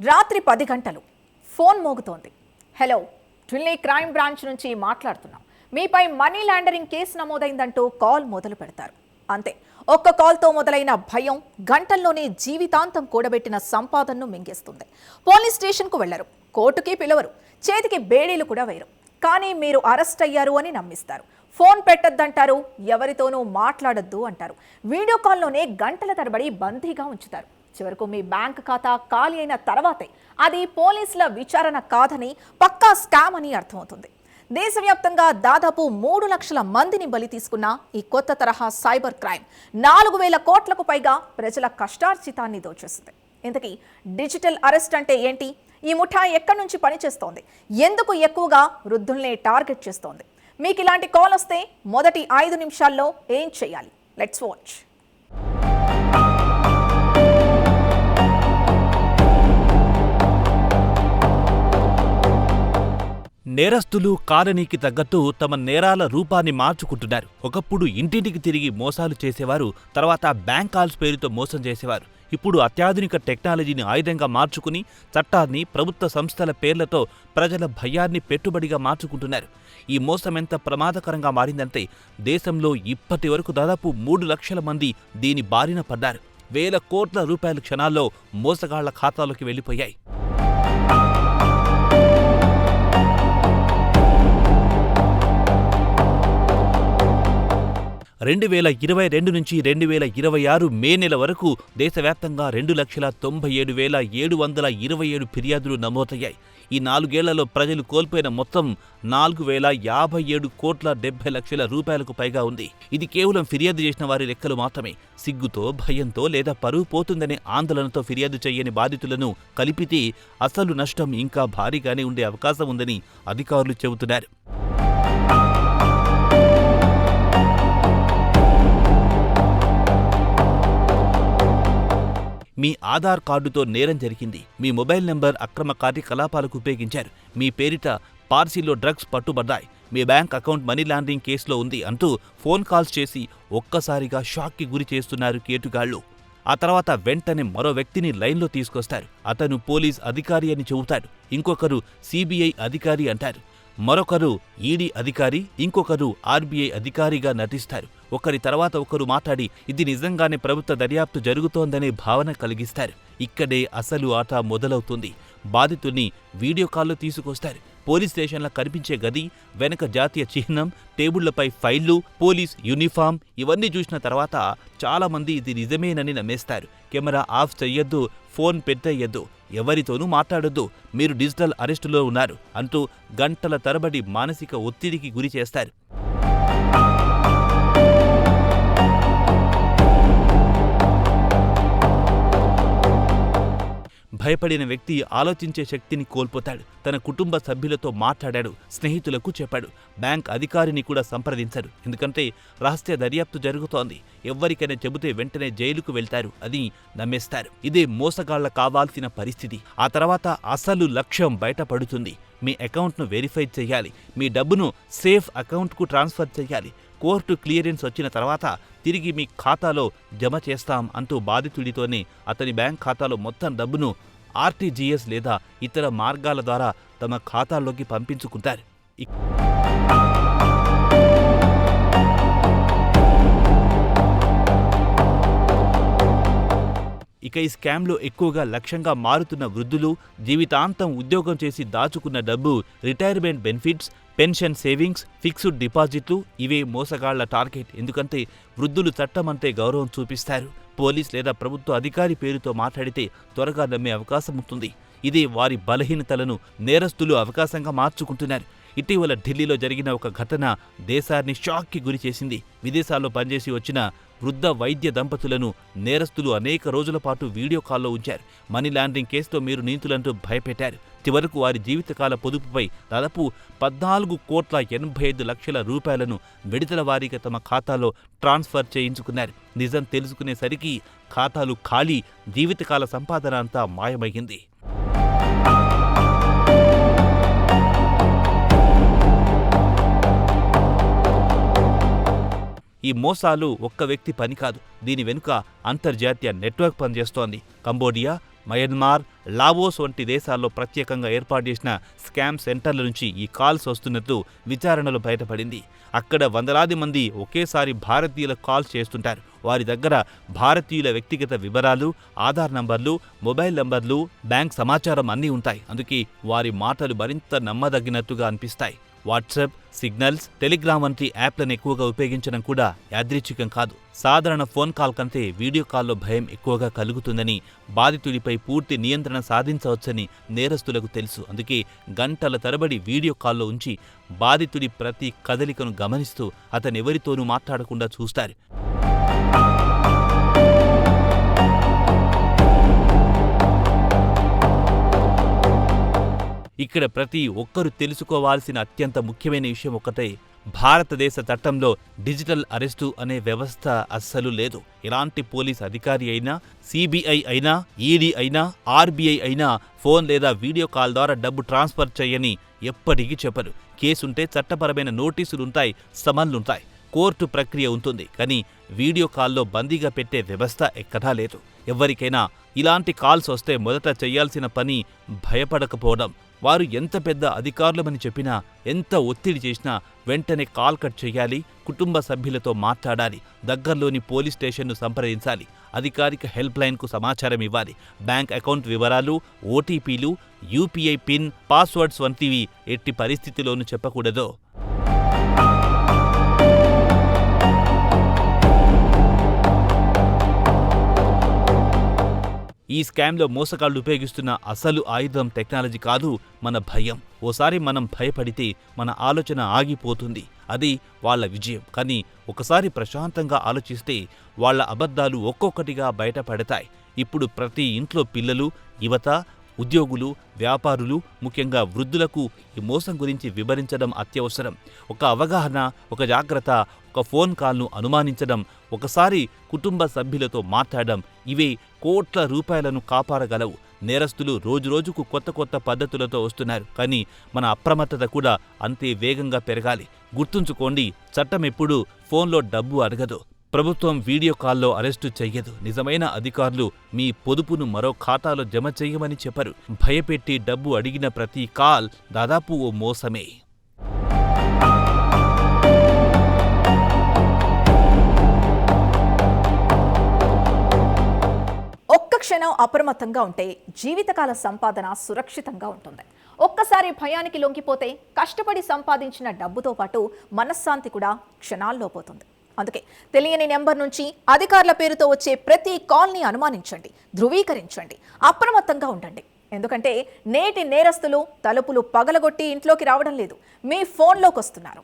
రాత్రి 10 గంటలు ఫోన్ మోగుతోంది. హలో, ఢిల్లీ క్రైమ్ బ్రాంచ్ నుంచి మాట్లాడుతున్నాం, మీపై మనీ లాండరింగ్ కేసు నమోదైందంటూ కాల్ మొదలు పెడతారు. అంతే, ఒక్క కాల్తో మొదలైన భయం గంటల్లోనే జీవితాంతం కూడబెట్టిన సంపాదనను మింగేస్తుంది. పోలీస్ స్టేషన్కు వెళ్లరు, కోర్టుకి పిలవరు, చేతికి బేడీలు కూడా వేయరు. కానీ మీరు అరెస్ట్ అయ్యారు అని నమ్మిస్తారు. ఫోన్ పెట్టొద్దంటారు, ఎవరితోనూ మాట్లాడొద్దు అంటారు. వీడియో కాల్లోనే గంటల తరబడి బందీగా ఉంచుతారు. చివరకు మీ బ్యాంక్ ఖాతా ఖాళీ అయిన తర్వాతే అది పోలీసుల విచారణ కాదని, పక్కా స్కామ్ అని అర్థమవుతుంది. దేశవ్యాప్తంగా దాదాపు 3 లక్షల మందిని బలి తీసుకున్న ఈ కొత్త తరహా సైబర్ క్రైమ్ 4,000 కోట్లకు పైగా ప్రజల కష్టార్జితాన్ని దోచేస్తుంది. ఇంతకీ డిజిటల్ అరెస్ట్ అంటే ఏంటి? ఈ ముఠా ఎక్కడి నుంచి పనిచేస్తోంది? ఎందుకు ఎక్కువగా వృద్ధుల్నే టార్గెట్ చేస్తోంది? మీకు ఇలాంటి కాల్ వస్తే మొదటి 5 నిమిషాల్లో ఏం చేయాలి? Let's watch. నేరస్తులు కాలనీకి తగ్గట్టు తమ నేరాల రూపాన్ని మార్చుకుంటున్నారు. ఒకప్పుడు ఇంటింటికి తిరిగి మోసాలు చేసేవారు, తర్వాత బ్యాంక్ కాల్స్ పేరుతో మోసం చేసేవారు. ఇప్పుడు అత్యాధునిక టెక్నాలజీని ఆయుధంగా మార్చుకుని చట్టాన్ని, ప్రభుత్వ సంస్థల పేర్లతో ప్రజల భయాన్ని పెట్టుబడిగా మార్చుకుంటున్నారు. ఈ మోసం ఎంత ప్రమాదకరంగా మారిందంటే దేశంలో ఇప్పటి వరకు దాదాపు 3 లక్షల మంది దీని బారిన పడ్డారు. వేల కోట్ల రూపాయల క్షణాల్లో మోసగాళ్ల ఖాతాలోకి వెళ్లిపోయాయి. 2022 నుంచి 2026 మే నెల వరకు దేశవ్యాప్తంగా 2,97,727 ఫిర్యాదులు నమోదయ్యాయి. ఈ 4 ఏళ్లలో ప్రజలు కోల్పోయిన మొత్తం 4,057 కోట్ల 70 లక్షల రూపాయలకు పైగా ఉంది. ఇది కేవలం ఫిర్యాదు చేసిన వారి లెక్కలు మాత్రమే. సిగ్గుతో, భయంతో లేదా పరువు పోతుందనే ఆందోళనతో ఫిర్యాదు చేయని బాధితులను కలిపితే అసలు నష్టం ఇంకా భారీగానే ఉండే అవకాశం ఉందని అధికారులు చెబుతున్నారు. మీ ఆధార్ కార్డుతో నేరం జరిగింది, మీ మొబైల్ నెంబర్ అక్రమ కార్యకలాపాలకు ఉపయోగించారు, మీ పేరిట పార్సిల్లో డ్రగ్స్ పట్టుబడ్డాయి, మీ బ్యాంక్ అకౌంట్ మనీ లాండరింగ్ కేసులో ఉంది అంటూ ఫోన్ కాల్స్ చేసి ఒక్కసారిగా షాక్కి గురి చేస్తున్నారు కేటుగాళ్లు. ఆ తర్వాత వెంటనే మరో వ్యక్తిని లైన్లో తీసుకొస్తారు. అతను పోలీస్ అధికారి అని చెబుతాడు, ఇంకొకరు సిబిఐ అధికారి అంటారు, మరొకరు ఈడీ అధికారి, ఇంకొకరు ఆర్బీఐ అధికారిగా నటిస్తారు. ఒకరి తర్వాత ఒకరు మాట్లాడి ఇది నిజంగానే ప్రభుత్వ దర్యాప్తు జరుగుతోందనే భావన కలిగిస్తారు. ఇక్కడే అసలు ఆట మొదలవుతుంది. బాధితుల్ని వీడియో కాల్లో తీసుకొస్తారు. పోలీస్ స్టేషన్ల కనిపించే గది, వెనక జాతీయ చిహ్నం, టేబుళ్లపై ఫైళ్లు, పోలీస్ యూనిఫామ్ ఇవన్నీ చూసిన తర్వాత చాలామంది ఇది నిజమేనని నమ్మేస్తారు. కెమెరా ఆఫ్ చెయ్యొద్దు, ఫోన్ పెట్టేయొద్దు, ఎవరితోనూ మాట్లాడొద్దు, మీరు డిజిటల్ అరెస్టులో ఉన్నారు అంటూ గంటల తరబడి మానసిక ఒత్తిడికి గురి చేస్తారు. భయపడిన వ్యక్తి ఆలోచించే శక్తిని కోల్పోతాడు. తన కుటుంబ సభ్యులతో మాట్లాడాడు, స్నేహితులకు చెప్పాడు, బ్యాంక్ అధికారిని కూడా సంప్రదించాడు. ఎందుకంటే రహస్య దర్యాప్తు జరుగుతోంది, ఎవ్వరికైనా చెబితే వెంటనే జైలుకు వెళ్తారు అని నమ్మేస్తారు. ఇదే మోసగాళ్ల కావాల్సిన పరిస్థితి. ఆ తర్వాత అసలు లక్ష్యం బయటపడుతుంది. మీ అకౌంట్ను వెరిఫై చేయాలి, మీ డబ్బును సేఫ్ అకౌంట్కు ట్రాన్స్ఫర్ చేయాలి, కోర్టు క్లియరెన్స్ వచ్చిన తర్వాత తిరిగి మీ ఖాతాలో జమ చేస్తాం అంటూ బాధితుడితోనే అతని బ్యాంక్ ఖాతాలో మొత్తం డబ్బును ఆర్టీజీఎస్ లేదా ఇతర మార్గాల ద్వారా తమ ఖాతాల్లోకి పంపించుకుంటారు. ఇక ఈ స్కామ్లో ఎక్కువగా లక్ష్యంగా మారుతున్న వృద్ధులు, జీవితాంతం ఉద్యోగం చేసి దాచుకున్న డబ్బు, retirement benefits, pension savings, fixed డిపాజిట్లు ఇవే మోసగాళ్ల టార్గెట్. ఎందుకంటే వృద్ధులు చట్టమంటే గౌరవం చూపిస్తారు. పోలీస్ లేదా ప్రభుత్వ అధికారి పేరుతో మాట్లాడితే త్వరగా నమ్మే అవకాశం ఉంటుంది. ఇదే వారి బలహీనతలను నేరస్తులు అవకాశంగా మార్చుకుంటున్నారు. ఇటీవల ఢిల్లీలో జరిగిన ఒక ఘటన దేశాన్ని షాక్కి గురి చేసింది. విదేశాల్లో పనిచేసి వచ్చిన వృద్ధ వైద్య దంపతులను నేరస్తులు అనేక రోజుల పాటు వీడియో కాల్లో ఉంచారు. మనీ లాండరింగ్ కేసుతో మీరు నీతులంటూ భయపెట్టారు. చివరకు వారి జీవితకాల పొదుపుపై దాదాపు 14,85 లక్షల రూపాయలను విడతల వారీగా తమ ఖాతాలో ట్రాన్స్ఫర్ చేయించుకున్నారు. నిజం తెలుసుకునేసరికి ఖాతాలు ఖాళీ, జీవితకాల సంపాదన అంతా మాయమయ్యింది. ఈ మోసాలు ఒక్క వ్యక్తి పని కాదు. దీని వెనుక అంతర్జాతీయ నెట్వర్క్ పనిచేస్తోంది. కంబోడియా, మయన్మార్, లావోస్ వంటి దేశాల్లో ప్రత్యేకంగా ఏర్పాటు చేసిన స్కామ్ సెంటర్ల నుంచి ఈ కాల్స్ వస్తున్నట్లు విచారణలో బయటపడింది. అక్కడ వందలాది మంది ఒకేసారి భారతీయులకు కాల్స్ చేస్తుంటారు. వారి దగ్గర భారతీయుల వ్యక్తిగత వివరాలు, ఆధార్ నంబర్లు, మొబైల్ నంబర్లు, బ్యాంక్ సమాచారం అన్నీ ఉంటాయి. అందుకే వారి మాటలు మరింత నమ్మదగినట్టుగా అనిపిస్తాయి. వాట్సాప్, సిగ్నల్స్, టెలిగ్రామ్ వంటి యాప్లను ఎక్కువగా ఉపయోగించడం కూడా యాదృచ్ఛికం కాదు. సాధారణ ఫోన్ కాల్ కంటే వీడియో కాల్లో భయం ఎక్కువగా కలుగుతుందని, బాధితుడిపై పూర్తి నియంత్రణ సాధించవచ్చని నేరస్తులకు తెలుసు. అందుకే గంటల తరబడి వీడియో కాల్లో ఉంచి బాధితుడి ప్రతి కదలికను గమనిస్తూ అతనెవరితోనూ మాట్లాడకుండా చూస్తారు. ఇక్కడ ప్రతి ఒక్కరూ తెలుసుకోవాల్సిన అత్యంత ముఖ్యమైన విషయం ఒకటే, భారతదేశ చట్టంలో డిజిటల్ అరెస్టు అనే వ్యవస్థ అస్సలు లేదు. ఎలాంటి పోలీస్ అధికారి అయినా, సిబిఐ అయినా, ఈడీ అయినా, ఆర్బీఐ అయినా ఫోన్ లేదా వీడియో కాల్ ద్వారా డబ్బు ట్రాన్స్ఫర్ చేయని ఎప్పటికీ చెప్పరు. కేసుంటే చట్టపరమైన నోటీసులుంటాయి, సమన్లుంటాయి, కోర్టు ప్రక్రియ ఉంటుంది. కానీ వీడియో కాల్లో బందీగా పెట్టే వ్యవస్థ ఎక్కడా లేదు. ఎవరికైనా ఇలాంటి కాల్స్ వస్తే మొదట చేయాల్సిన పని భయపడకపోవడం. వారు ఎంత పెద్ద అధికారులమని చెప్పినా, ఎంత ఒత్తిడి చేసినా వెంటనే కాల్ కట్ చేయాలి. కుటుంబ సభ్యులతో మాట్లాడాలి. దగ్గరలోని పోలీస్ స్టేషన్ను సంప్రదించాలి. అధికారిక హెల్ప్ లైన్కు సమాచారం ఇవ్వాలి. బ్యాంక్ అకౌంట్ వివరాలు, ఓటీపీలు, యూపీఐ పిన్, పాస్వర్డ్స్ వంటివి ఎట్టి పరిస్థితిలోనూ చెప్పకూడదు. ఈ స్కామ్లో మోసగాళ్లు ఉపయోగిస్తున్న అసలు ఆయుధం టెక్నాలజీ కాదు, మన భయం. ఓసారి మనం భయపడితే మన ఆలోచన ఆగిపోతుంది. అది వాళ్ళ విజయం. కానీ ఒకసారి ప్రశాంతంగా ఆలోచిస్తే వాళ్ళ అబద్ధాలు ఒక్కొక్కటిగా బయటపడతాయి. ఇప్పుడు ప్రతి ఇంట్లో పిల్లలు, యువత, ఉద్యోగులు, వ్యాపారులు, ముఖ్యంగా వృద్ధులకు ఈ మోసం గురించి వివరించడం అత్యవసరం. ఒక అవగాహన, ఒక జాగ్రత్త, ఒక ఫోన్ కాల్ను అనుమానించడం, ఒకసారి కుటుంబ సభ్యులతో మాట్లాడడం, ఇవే కోట్ల రూపాయలను కాపాడగలవు. నేరస్తులు రోజురోజుకు కొత్త కొత్త పద్ధతులతో వస్తున్నారు. కానీ మన అప్రమత్తత కూడా అంతే వేగంగా పెరగాలి. గుర్తుంచుకోండి, చట్టం ఎప్పుడూ ఫోన్లో డబ్బు అడగదు. ప్రభుత్వం వీడియో కాల్లో అరెస్టు చెయ్యదు. నిజమైన అధికారులు మీ పొదుపును మరో ఖాతాలో జమ చెయ్యమని చెప్పరు. భయపెట్టి డబ్బు అడిగిన ప్రతి కాల్ దాదాపు ఓ మోసమే. ఒక్క క్షణం అప్రమత్తంగా ఉంటే జీవితకాల సంపాదన సురక్షితంగా ఉంటుంది. ఒక్కసారి భయానికి లొంగిపోతే కష్టపడి సంపాదించిన డబ్బుతో పాటు మనశ్శాంతి కూడా క్షణాల్లో పోతుంది. అందుకే తెలియని నెంబర్ నుంచి అధికారుల పేరుతో వచ్చే ప్రతి కాల్ని అనుమానించండి, ధృవీకరించండి, అప్రమత్తంగా ఉండండి. ఎందుకంటే నేటి నేరస్తులు తలుపులు పగలగొట్టి ఇంట్లోకి రావడం లేదు, మీ ఫోన్లోకి వస్తున్నారు.